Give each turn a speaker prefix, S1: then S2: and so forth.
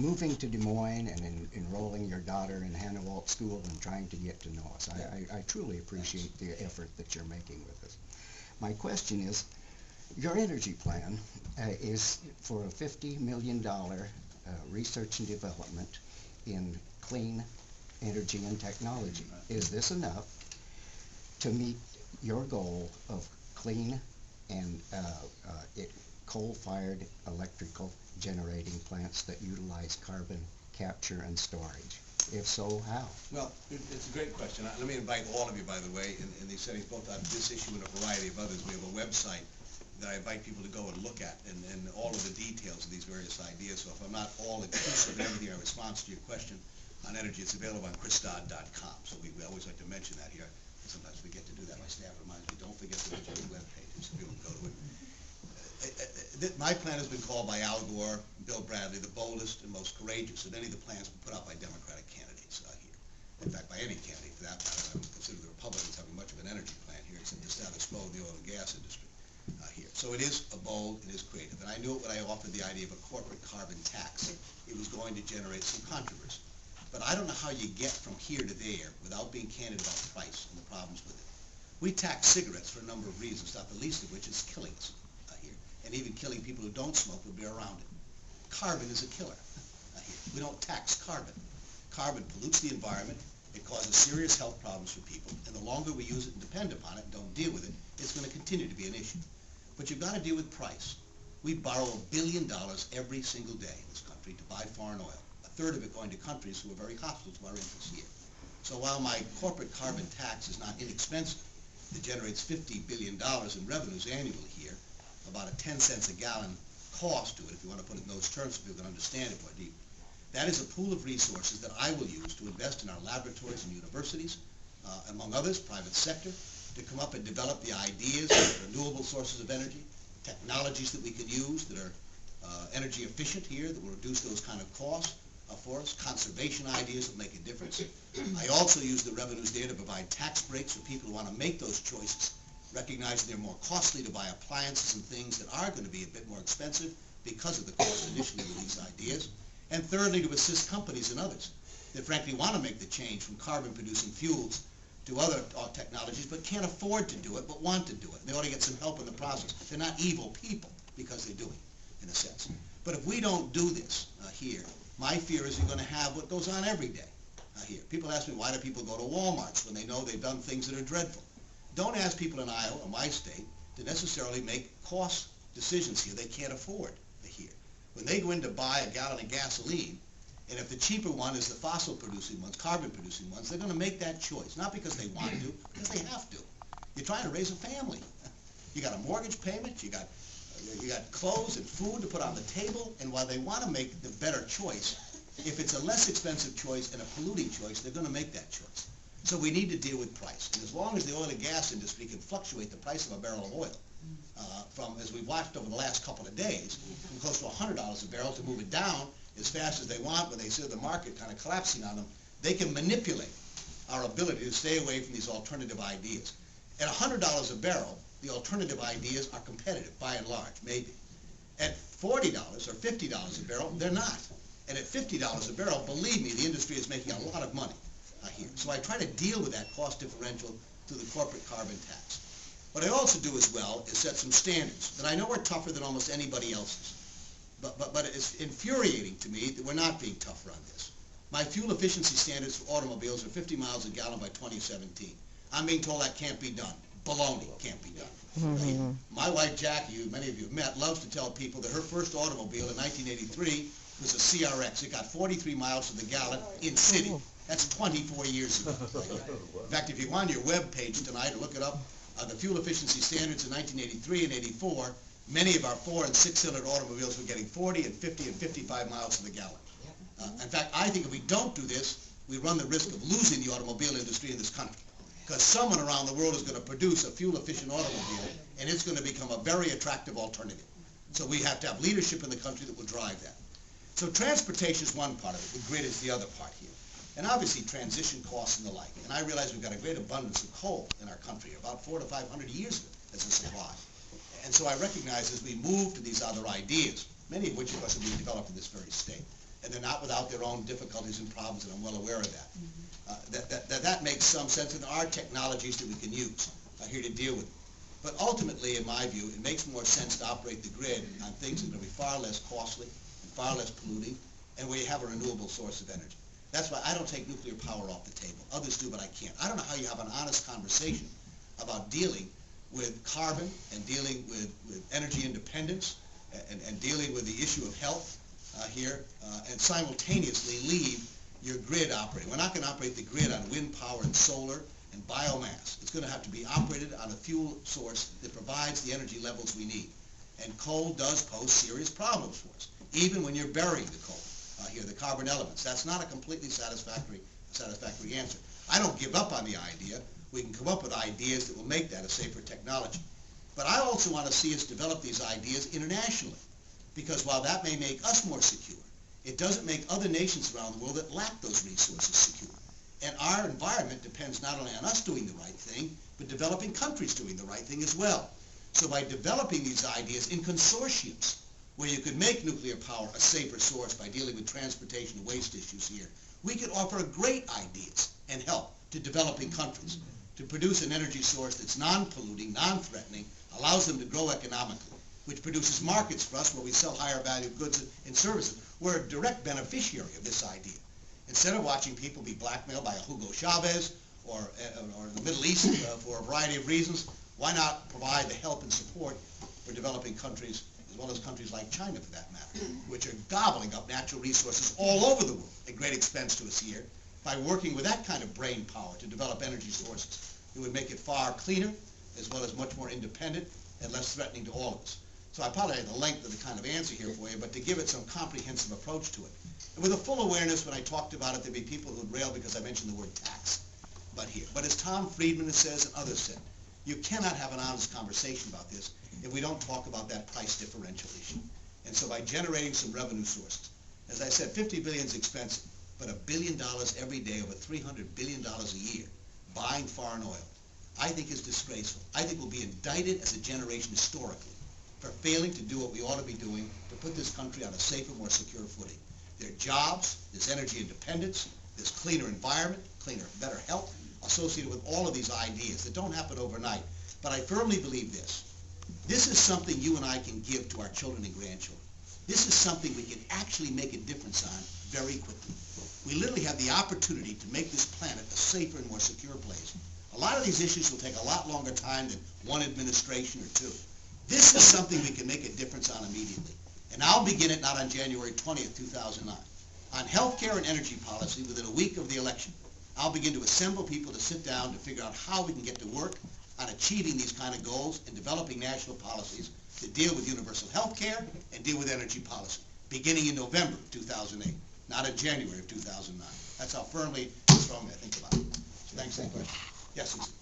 S1: moving to Des Moines and enrolling your daughter in Hannah Walt School and trying to get to know us. I truly appreciate the effort that you're making with us. My question is, your energy plan is for a $50 million research and development in clean energy and technology. Is this enough to meet your goal of clean and coal-fired electrical generating plants that utilize carbon capture and storage? If so, how?
S2: Well, it's a great question. Let me invite all of you, by the way, in these settings, both on this issue and a variety of others. We have a website that I invite people to go and look at, and all of the details of these various ideas. So if I'm not all inclusive in everything in response to your question on energy, it's available on chrisdodd.com. So we always like to mention that here. Sometimes we forget to do that. My staff reminds me, don't forget to mention the web pages so people can go to it. My plan has been called by Al Gore, Bill Bradley, the boldest and most courageous of any of the plans put out by Democratic candidates here. In fact, by any candidate for that matter. I don't consider the Republicans having much of an energy plan here, except to status quo in the oil and gas industry here. So it is a bold, it is creative. And I knew it when I offered the idea of a corporate carbon tax. It was going to generate some controversy. But I don't know how you get from here to there without being candid about price and the problems with it. We tax cigarettes for a number of reasons, not the least of which is killing us here. And even killing people who don't smoke would be around it. Carbon is a killer here. We don't tax carbon. Carbon pollutes the environment. It causes serious health problems for people. And the longer we use it and depend upon it and don't deal with it, it's going to continue to be an issue. But you've got to deal with price. We borrow $1 billion every single day in this country to buy foreign oil. A third of it going to countries who are very hostile to our interests here. So while my corporate carbon tax is not inexpensive, it generates $50 billion in revenues annually here, about a 10 cents a gallon cost to it, if you want to put it in those terms so people can understand it more deeply. That is a pool of resources that I will use to invest in our laboratories and universities, among others, private sector, to come up and develop the ideas of renewable sources of energy, technologies that we can use that are energy efficient here, that will reduce those kind of costs for us, conservation ideas that make a difference. I also use the revenues there to provide tax breaks for people who want to make those choices, recognizing they're more costly to buy appliances and things that are going to be a bit more expensive because of the cost initially with these ideas. And thirdly, to assist companies and others that frankly want to make the change from carbon-producing fuels to other technologies, but can't afford to do it, but want to do it. They ought to get some help in the process. They're not evil people because they're doing it, in a sense. But if we don't do this here, my fear is you're going to have what goes on every day here. People ask me, why do people go to Walmarts when they know they've done things that are dreadful? Don't ask people in Iowa or my state to necessarily make cost decisions here they can't afford here. When they go in to buy a gallon of gasoline, and if the cheaper one is the fossil-producing ones, carbon-producing ones, they're going to make that choice, not because they want to, because they have to. You're trying to raise a family. You got a mortgage payment, you got clothes and food to put on the table, and while they want to make the better choice, if it's a less expensive choice and a polluting choice, they're going to make that choice. So we need to deal with price. And as long as the oil and gas industry can fluctuate the price of a barrel of oil from, as we've watched over the last couple of days, from close to $100 a barrel to move it down as fast as they want when they see the market kind of collapsing on them, they can manipulate our ability to stay away from these alternative ideas. At $100 a barrel, the alternative ideas are competitive, by and large, maybe. At $40 or $50 a barrel, they're not. And at $50 a barrel, believe me, the industry is making a lot of money here. So I try to deal with that cost differential through the corporate carbon tax. What I also do as well is set some standards that I know are tougher than almost anybody else's. But it's infuriating to me that we're not being tougher on this. My fuel efficiency standards for automobiles are 50 miles a gallon by 2017. I'm being told that can't be done. Baloney, can't be done. My wife Jackie, who many of you have met, loves to tell people that her first automobile in 1983 was a CRX. It got 43 miles to the gallon in city. That's 24 years ago. In fact, if you go on your web page tonight and look it up, the fuel efficiency standards in 1983 and 84, many of our 4- and 6-cylinder automobiles were getting 40 and 50 and 55 miles to the gallon. In fact, I think if we don't do this, we run the risk of losing the automobile industry in this country. Because someone around the world is going to produce a fuel-efficient automobile, and it's going to become a very attractive alternative. So we have to have leadership in the country that will drive that. So transportation is one part of it. The grid is the other part here. And obviously transition costs and the like. And I realize we've got a great abundance of coal in our country, about 400 to 500 years of it as a supply. And so I recognize as we move to these other ideas, many of which of us are being developed in this very state, and they're not without their own difficulties and problems, and I'm well aware of that. That makes some sense, and there are technologies that we can use here to deal with it. But ultimately, in my view, it makes more sense to operate the grid on things that are going to be far less costly and far less polluting, and where you have a renewable source of energy. That's why I don't take nuclear power off the table. Others do, but I can't. I don't know how you have an honest conversation about dealing with carbon and dealing with energy independence and dealing with the issue of health here and simultaneously leave your grid operating. We're not going to operate the grid on wind power and solar and biomass. It's going to have to be operated on a fuel source that provides the energy levels we need. And coal does pose serious problems for us, even when you're burying the coal. Here, the carbon elements. That's not a completely satisfactory answer. I don't give up on the idea. We can come up with ideas that will make that a safer technology. But I also want to see us develop these ideas internationally, because while that may make us more secure, it doesn't make other nations around the world that lack those resources secure. And our environment depends not only on us doing the right thing, but developing countries doing the right thing as well. So by developing these ideas in consortiums, where you could make nuclear power a safer source by dealing with transportation and waste issues here, we could offer great ideas and help to developing countries to produce an energy source that's non-polluting, non-threatening, allows them to grow economically, which produces markets for us where we sell higher value goods and services. We're a direct beneficiary of this idea. Instead of watching people be blackmailed by a Hugo Chavez or in the Middle East for a variety of reasons, why not provide the help and support for developing countries, as well as countries like China for that matter, which are gobbling up natural resources all over the world at great expense to us here. By working with that kind of brain power to develop energy sources, it would make it far cleaner, as well as much more independent and less threatening to all of us. So I apologize for the length of the kind of answer here for you, but to give it some comprehensive approach to it. And with a full awareness, when I talked about it, there'd be people who'd rail because I mentioned the word tax. But as Tom Friedman says and others said, you cannot have an honest conversation about this if we don't talk about that price differential issue. And so by generating some revenue sources, as I said, $50 billion is expensive, but $1 billion every day, over $300 billion a year, buying foreign oil, I think is disgraceful. I think we'll be indicted as a generation historically for failing to do what we ought to be doing to put this country on a safer, more secure footing. There are jobs, there's energy independence, there's cleaner environment, better health, associated with all of these ideas that don't happen overnight. But I firmly believe this. This is something you and I can give to our children and grandchildren. This is something we can actually make a difference on very quickly. We literally have the opportunity to make this planet a safer and more secure place. A lot of these issues will take a lot longer time than one administration or two. This is something we can make a difference on immediately. And I'll begin it not on January 20th, 2009. On health care and energy policy, within a week of the election, I'll begin to assemble people to sit down to figure out how we can get to work on achieving these kind of goals and developing national policies to deal with universal health care and deal with energy policy, beginning in November of 2008, not in January of 2009. That's how firmly and strongly I think about it. So thanks for the question. Yes, Susan.